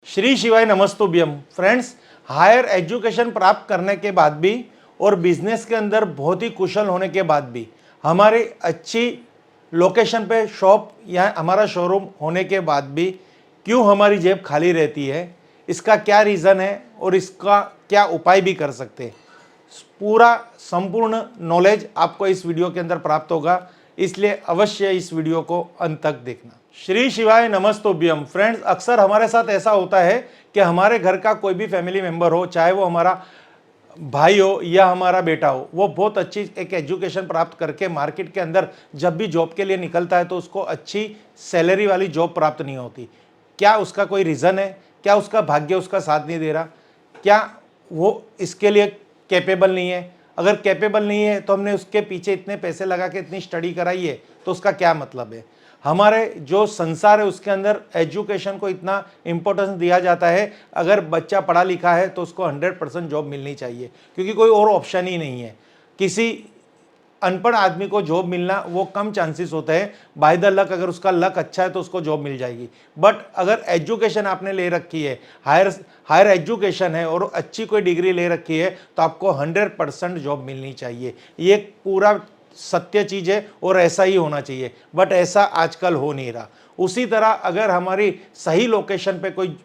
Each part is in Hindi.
श्री शिवाय नमस्तुभ्यम। फ्रेंड्स, हायर एजुकेशन प्राप्त करने के बाद भी और बिजनेस के अंदर बहुत ही कुशल होने के बाद भी हमारी अच्छी लोकेशन पे शॉप या हमारा शोरूम होने के बाद भी क्यों हमारी जेब खाली रहती है, इसका क्या रीज़न है और इसका क्या उपाय भी कर सकते हैं। पूरा संपूर्ण नॉलेज आपको इस वीडियो के अंदर प्राप्त होगा, इसलिए अवश्य इस वीडियो को अंत तक देखना। श्री शिवाय नमस्तुभ्यम। फ्रेंड्स, अक्सर हमारे साथ ऐसा होता है कि हमारे घर का कोई भी फैमिली मेंबर हो, चाहे वो हमारा भाई हो या हमारा बेटा हो, वो बहुत अच्छी एक एजुकेशन प्राप्त करके मार्केट के अंदर जब भी जॉब के लिए निकलता है तो उसको अच्छी सैलरी वाली जॉब प्राप्त नहीं होती। क्या उसका कोई रीज़न है? क्या उसका भाग्य उसका साथ नहीं दे रहा? क्या वो इसके लिए कैपेबल नहीं है? अगर कैपेबल नहीं है तो हमने उसके पीछे इतने पैसे लगा के इतनी स्टडी कराई है तो उसका क्या मतलब है? हमारे जो संसार है उसके अंदर एजुकेशन को इतना इम्पोर्टेंस दिया जाता है। अगर बच्चा पढ़ा लिखा है तो उसको 100% जॉब मिलनी चाहिए, क्योंकि कोई और ऑप्शन ही नहीं है। किसी अनपढ़ आदमी को जॉब मिलना वो कम चांसेस होते हैं। बाय द लक, अगर उसका लक अच्छा है तो उसको जॉब मिल जाएगी। बट अगर एजुकेशन आपने ले रखी है, हायर एजुकेशन है और अच्छी कोई डिग्री ले रखी है, तो आपको 100% जॉब मिलनी चाहिए। ये एक पूरा सत्य चीज़ है और ऐसा ही होना चाहिए, बट ऐसा आजकल हो नहीं रहा। उसी तरह अगर हमारी सही लोकेशन पे कोई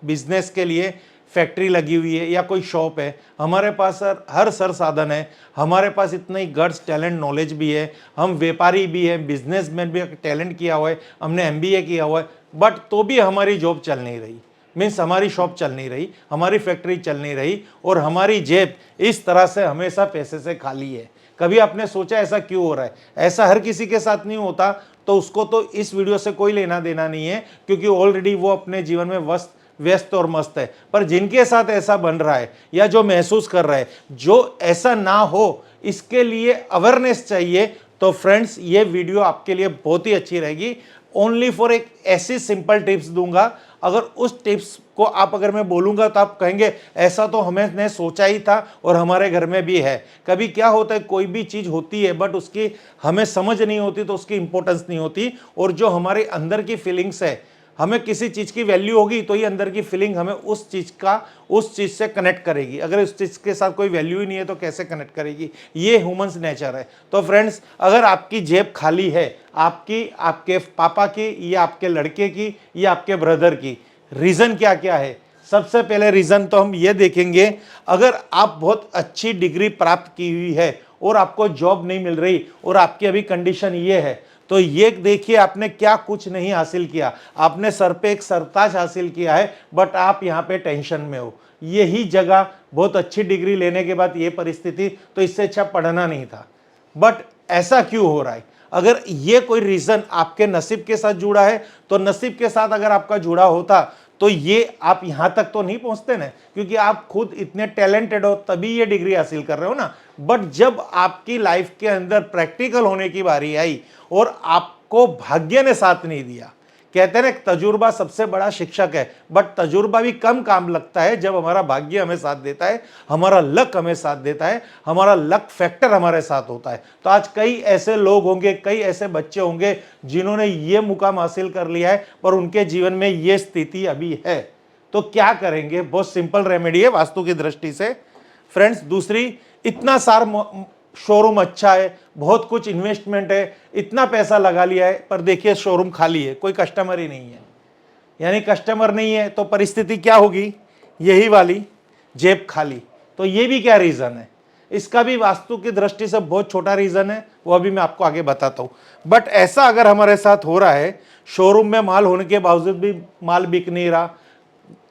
बिजनेस के लिए फैक्ट्री लगी हुई है या कोई शॉप है, हमारे पास हर संसाधन है, हमारे पास इतना ही गट्स, टैलेंट, नॉलेज भी है, हम व्यापारी भी हैं, बिजनेसमैन भी टैलेंट किया हुआ है, हमने MBA किया हुआ है, बट तो भी हमारी जॉब चल नहीं रही। मीन्स हमारी शॉप चल नहीं रही, हमारी फैक्ट्री चल नहीं रही और हमारी जेब इस तरह से हमेशा पैसे से खाली है। कभी आपने सोचा ऐसा क्यों हो रहा है? ऐसा हर किसी के साथ नहीं होता, तो उसको तो इस वीडियो से कोई लेना देना नहीं है, क्योंकि ऑलरेडी वो अपने जीवन में व्यस्त और मस्त है। पर जिनके साथ ऐसा बन रहा है या जो महसूस कर रहा है, जो ऐसा ना हो, इसके लिए अवेयरनेस चाहिए। तो फ्रेंड्स, ये वीडियो आपके लिए बहुत ही अच्छी रहेगी। ओनली फॉर एक ऐसी सिंपल टिप्स दूंगा, अगर उस टिप्स को अगर मैं बोलूंगा तो आप कहेंगे ऐसा तो हमने सोचा ही था और हमारे घर में भी है। कभी क्या होता है, कोई भी चीज़ होती है बट उसकी हमें समझ नहीं होती तो उसकी इंपॉर्टेंस नहीं होती, और जो हमारे अंदर की फीलिंग्स है, हमें किसी चीज़ की वैल्यू होगी तो ये अंदर की फीलिंग हमें उस चीज़ से कनेक्ट करेगी। अगर उस चीज़ के साथ कोई वैल्यू ही नहीं है तो कैसे कनेक्ट करेगी? ये ह्यूमंस नेचर है। तो फ्रेंड्स, अगर आपकी जेब खाली है, आपके पापा की या आपके लड़के की या आपके ब्रदर की, रीज़न क्या क्या है? सबसे पहले रीज़न तो हम ये देखेंगे, अगर आप बहुत अच्छी डिग्री प्राप्त की हुई है और आपको जॉब नहीं मिल रही और आपकी अभी कंडीशन ये है, तो ये देखिए आपने क्या कुछ नहीं हासिल किया। आपने सर पे एक सरताज हासिल किया है, बट आप यहाँ पे टेंशन में हो। यही जगह, बहुत अच्छी डिग्री लेने के बाद ये परिस्थिति, तो इससे अच्छा पढ़ना नहीं था। बट ऐसा क्यों हो रहा है? अगर ये कोई रीज़न आपके नसीब के साथ जुड़ा है, तो नसीब के साथ अगर आपका जुड़ा होता तो ये आप यहाँ तक तो नहीं पहुँचते ना, क्योंकि आप खुद इतने टैलेंटेड हो तभी ये डिग्री हासिल कर रहे हो ना। बट जब आपकी लाइफ के अंदर प्रैक्टिकल होने की बारी आई और आपको भाग्य ने साथ नहीं दिया, कहते हैं ना तजुर्बा सबसे बड़ा शिक्षक है, बट तजुर्बा भी कम काम लगता है जब हमारा भाग्य हमें साथ देता है, हमारा लक हमें साथ देता है, हमारा लक फैक्टर हमारे साथ होता है। तो आज कई ऐसे लोग होंगे, कई ऐसे बच्चे होंगे जिन्होंने ये मुकाम हासिल कर लिया है, पर उनके जीवन में ये स्थिति अभी है। तो क्या करेंगे? बहुत सिंपल रेमेडी है वास्तु की दृष्टि से। फ्रेंड्स, दूसरी, इतना सारा शोरूम अच्छा है, बहुत कुछ इन्वेस्टमेंट है, इतना पैसा लगा लिया है, पर देखिए शोरूम खाली है, कोई कस्टमर ही नहीं है। यानी कस्टमर नहीं है तो परिस्थिति क्या होगी? यही वाली, जेब खाली। तो ये भी क्या रीज़न है? इसका भी वास्तु की दृष्टि से बहुत छोटा रीज़न है, वो अभी मैं आपको आगे बताता हूँ। बट ऐसा अगर हमारे साथ हो रहा है, शोरूम में माल होने के बावजूद भी माल बिक नहीं रहा,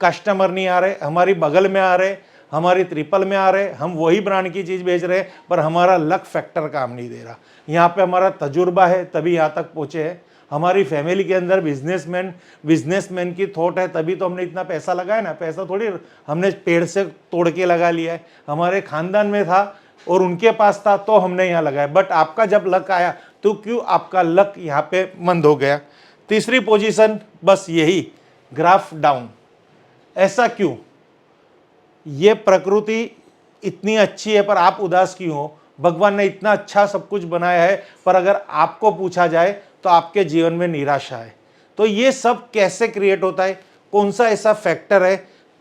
कस्टमर नहीं आ रहे, हमारी बगल में आ रहे, हमारी ट्रिपल में आ रहे, हम वही ब्रांड की चीज़ बेच रहे हैं, पर हमारा लक फैक्टर काम नहीं दे रहा। यहाँ पे हमारा तजुर्बा है तभी यहाँ तक पहुँचे हैं, हमारी फैमिली के अंदर बिजनेसमैन की थॉट है तभी तो हमने इतना पैसा लगाया ना। पैसा थोड़ी हमने पेड़ से तोड़ के लगा लिया है, हमारे खानदान में था और उनके पास था तो हमने यहाँ लगाया। बट आपका जब लक आया तो क्यों आपका लक यहाँ पे मंद हो गया? तीसरी पोजीशन, बस यही, ग्राफ डाउन। ऐसा क्यों? ये प्रकृति इतनी अच्छी है पर आप उदास क्यों हो? भगवान ने इतना अच्छा सब कुछ बनाया है, पर अगर आपको पूछा जाए तो आपके जीवन में निराशा है। तो ये सब कैसे क्रिएट होता है? कौन सा ऐसा फैक्टर है,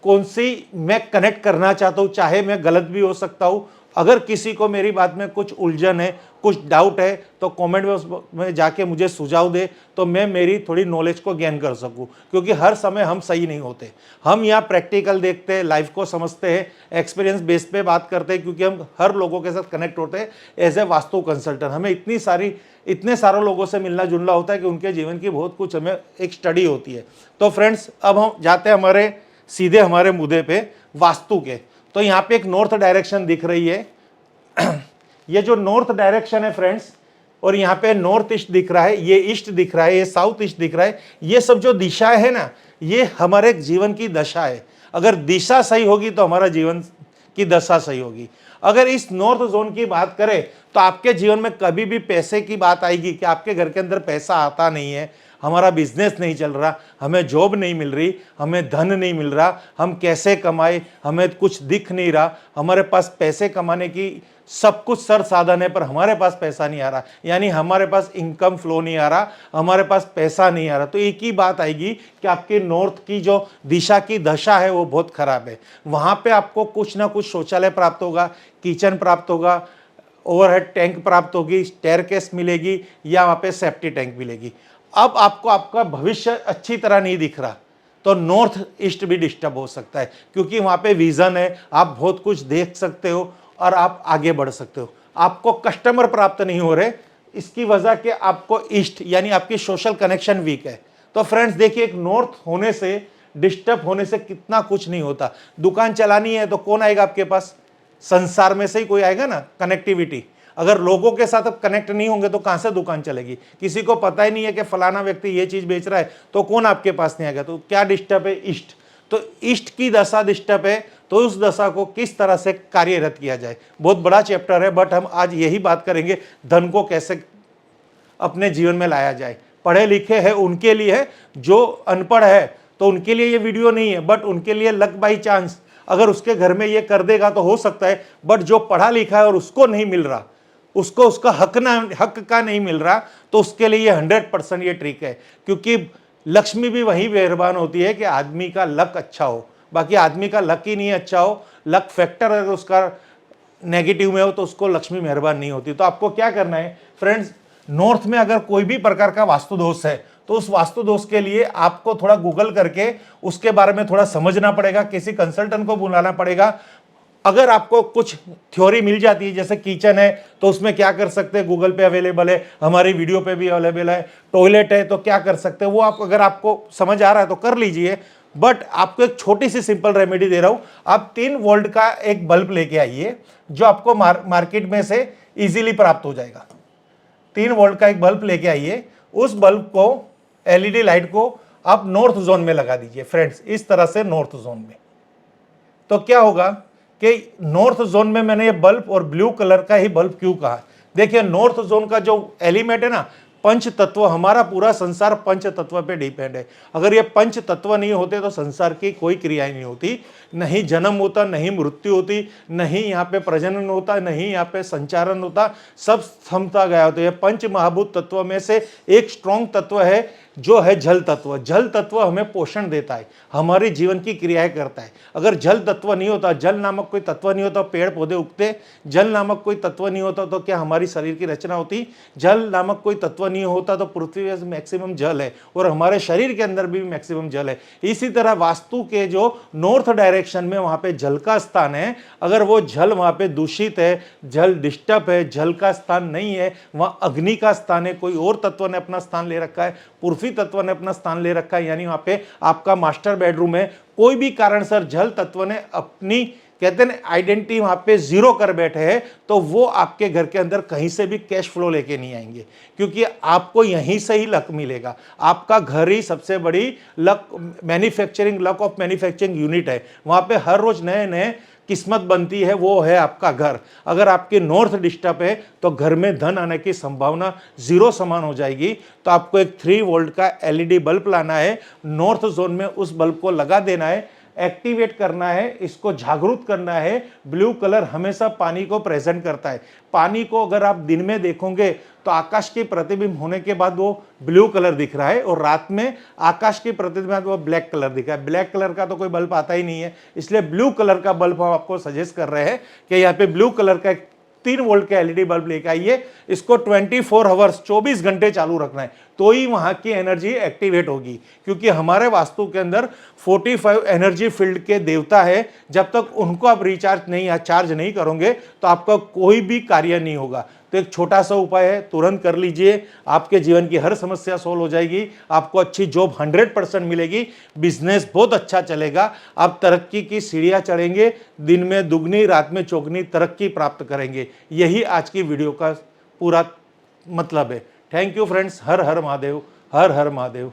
कौन सी मैं कनेक्ट करना चाहता हूँ, चाहे मैं गलत भी हो सकता हूँ। अगर किसी को मेरी बात में कुछ उलझन है, कुछ डाउट है, तो कमेंट में जाके मुझे सुझाव दे, तो मैं मेरी थोड़ी नॉलेज को गेन कर सकूं, क्योंकि हर समय हम सही नहीं होते। हम यहाँ प्रैक्टिकल देखते हैं, लाइफ को समझते हैं, एक्सपीरियंस बेस पे बात करते हैं, क्योंकि हम हर लोगों के साथ कनेक्ट होते हैं एज ए वास्तु कंसल्टेंट। हमें इतने सारे लोगों से मिलना जुलना होता है कि उनके जीवन की बहुत कुछ हमें एक स्टडी होती है। तो फ्रेंड्स, अब हम जाते हैं सीधे हमारे मुद्दे पे, वास्तु के। तो यहाँ पे एक नॉर्थ डायरेक्शन दिख रही है, ये जो नॉर्थ डायरेक्शन है फ्रेंड्स, और यहाँ पे नॉर्थ ईस्ट दिख रहा है, ये ईस्ट दिख रहा है, ये साउथ ईस्ट दिख रहा है, ये सब जो दिशा है ना, ये हमारे जीवन की दशा है। अगर दिशा सही होगी तो हमारा जीवन की दशा सही होगी। अगर इस नॉर्थ जोन की बात करें तो आपके जीवन में कभी भी पैसे की बात आएगी कि आपके घर के अंदर पैसा आता नहीं है, हमारा बिजनेस नहीं चल रहा, हमें जॉब नहीं मिल रही, हमें धन नहीं मिल रहा, हम कैसे कमाए, हमें कुछ दिख नहीं रहा, हमारे पास पैसे कमाने की सब कुछ सर साधन है पर हमारे पास पैसा नहीं आ रहा, यानी हमारे पास इनकम फ्लो नहीं आ रहा, हमारे पास पैसा नहीं आ रहा, तो एक ही बात आएगी कि आपके नॉर्थ की जो दिशा की दशा है वो बहुत खराब है। वहाँ पे आपको कुछ ना कुछ शौचालय प्राप्त होगा, किचन प्राप्त होगा, ओवरहेड टैंक प्राप्त होगी, स्टेयरकेस मिलेगी, या वहाँ पे सेफ्टी टैंक मिलेगी। अब आपको आपका भविष्य अच्छी तरह नहीं दिख रहा, तो नॉर्थ ईस्ट भी डिस्टर्ब हो सकता है, क्योंकि वहाँ पे विजन है, आप बहुत कुछ देख सकते हो और आप आगे बढ़ सकते हो। आपको कस्टमर प्राप्त नहीं हो रहे, इसकी वजह कि आपको ईस्ट यानी आपकी सोशल कनेक्शन वीक है। तो फ्रेंड्स देखिए, एक नॉर्थ होने से, डिस्टर्ब होने से कितना कुछ नहीं होता। दुकान चलानी है तो कौन आएगा आपके पास? संसार में से ही कोई आएगा ना, कनेक्टिविटी। अगर लोगों के साथ अब कनेक्ट नहीं होंगे तो कहां से दुकान चलेगी? किसी को पता ही नहीं है कि फलाना व्यक्ति ये चीज बेच रहा है, तो कौन आपके पास नहीं आएगा? तो क्या डिस्टर्ब है? ईस्ट। तो ईस्ट की दशा डिस्टर्ब है, तो उस दशा को किस तरह से कार्यरत किया जाए, बहुत बड़ा चैप्टर है, बट हम आज यही बात करेंगे, धन को कैसे अपने जीवन में लाया जाए। पढ़े लिखे हैं उनके लिए है, जो अनपढ़ है तो उनके लिए ये वीडियो नहीं है, बट उनके लिए लक बाई चांस, अगर उसके घर में ये कर देगा तो हो सकता है। बट जो पढ़ा लिखा है और उसको नहीं मिल रहा, उसको उसका हक का नहीं मिल रहा, तो उसके लिए 100% ये ट्रिक है। क्योंकि लक्ष्मी भी वही मेहरबान होती है कि आदमी का लक अच्छा हो, बाकी आदमी का लक ही नहीं अच्छा हो, लक फैक्टर अगर उसका नेगेटिव में हो तो उसको लक्ष्मी मेहरबान नहीं होती। तो आपको क्या करना है फ्रेंड्स, नॉर्थ में अगर कोई भी प्रकार का वास्तु दोष है तो उस वास्तु दोष के लिए आपको थोड़ा गूगल करके उसके बारे में थोड़ा समझना पड़ेगा, किसी कंसल्टेंट को बुलाना पड़ेगा। अगर आपको कुछ थ्योरी मिल जाती है, जैसे किचन है तो उसमें क्या कर सकते हैं, गूगल पे अवेलेबल है, हमारी वीडियो पे भी अवेलेबल है। टॉयलेट है तो क्या कर सकते हैं, वो आप अगर आपको समझ आ रहा है तो कर लीजिए। बट आपको एक छोटी सी सिंपल रेमेडी दे रहा हूं, आप 3 वोल्ट का एक बल्ब लेके आइए, जो आपको मार्केट में से इजीली प्राप्त हो जाएगा। 3 वोल्ट का एक बल्ब लेके आइए, उस बल्ब को, एलईडी लाइट को आप नॉर्थ जोन में लगा दीजिए फ्रेंड्स, इस तरह से नॉर्थ जोन में। तो क्या होगा कि नॉर्थ जोन में मैंने ये बल्ब और ब्लू कलर का ही बल्ब क्यों कहा, देखिए नॉर्थ जोन का जो एलिमेंट है ना, पंच तत्व, हमारा पूरा संसार पंच तत्व पे डिपेंड है। अगर ये पंच तत्व नहीं होते तो संसार की कोई क्रियाएं नहीं होती, नहीं जन्म होता, नहीं मृत्यु होती, नहीं यहाँ पे प्रजनन होता, नहीं यहाँ पे संचारण होता, सब थमता गया होता है। पंच महाभूत तत्व में से एक स्ट्रॉन्ग तत्व है जो है जल तत्व। जल तत्व हमें पोषण देता है, हमारी जीवन की क्रियाएं करता है। अगर जल तत्व नहीं होता, जल नामक कोई तत्व नहीं होता, पेड़ पौधे उगते, जल नामक कोई तत्व नहीं होता तो क्या हमारी शरीर की रचना होती? जल नामक कोई तत्व नहीं होता तो पृथ्वी में मैक्सिमम जल है और हमारे शरीर के अंदर भी मैक्सिमम जल है। इसी तरह वास्तु के जो नॉर्थ डायरेक्शन में वहां पे जल का स्थान है, अगर वो जल वहां पे दूषित है, जल डिस्टर्ब है, जल का स्थान नहीं है, वहां अग्नि का स्थान है, कोई और तत्व ने अपना स्थान ले रखा है, पृथ्वी तत्व ने अपना स्थान ले रखा है, यानी वहां पे आपका मास्टर बेडरूम है, कोई भी कारण सर जल तत्व ने अपनी, कहते हैं आइडेंटिटी वहां पे जीरो कर बैठे हैं, तो वो आपके घर के अंदर कहीं से भी कैश फ्लो लेके नहीं आएंगे, क्योंकि आपको यहीं से ही लक मिलेगा। आपका घर ही सबसे बड़ी luck manufacturing, luck of manufacturing unit है। वहां पे हर रोज नए नए किस्मत बनती है, वो है आपका घर। अगर आपके नॉर्थ डिस्टर्ब है तो घर में धन आने की संभावना जीरो समान हो जाएगी। तो आपको एक 3 वोल्ट का एलईडी बल्ब लाना है, नॉर्थ जोन में उस बल्ब को लगा देना है। एक्टिवेट करना है, इसको जागरूक करना है। ब्लू कलर हमेशा पानी को प्रेजेंट करता है। पानी को अगर आप दिन में देखोगे तो आकाश की प्रतिबिंब होने के बाद वो ब्लू कलर दिख रहा है, और रात में आकाश की प्रतिबिंब वो ब्लैक कलर दिख रहा है। ब्लैक कलर का तो कोई बल्ब आता ही नहीं है, इसलिए ब्लू कलर का बल्ब हम आपको सजेस्ट कर रहे हैं कि यहाँ पे ब्लू कलर का 3 वोल्ट का एलईडी बल्ब लेकर आइए। इसको 24 आवर्स 24 घंटे चालू रखना है, तो ही वहां की एनर्जी एक्टिवेट होगी। क्योंकि हमारे वास्तु के अंदर 45 एनर्जी फील्ड के देवता है, जब तक उनको आप रिचार्ज नहीं या चार्ज नहीं करोगे तो आपका कोई भी कार्य नहीं होगा। तो एक छोटा सा उपाय है, तुरंत कर लीजिए, आपके जीवन की हर समस्या सॉल्व हो जाएगी। आपको अच्छी जॉब 100% मिलेगी, बिजनेस बहुत अच्छा चलेगा, आप तरक्की की सीढ़ियां चढ़ेंगे, दिन में दुगनी रात में चौगनी तरक्की प्राप्त करेंगे। यही आज की वीडियो का पूरा मतलब है। Thank you friends. Her her Mahadev, her her Mahadev.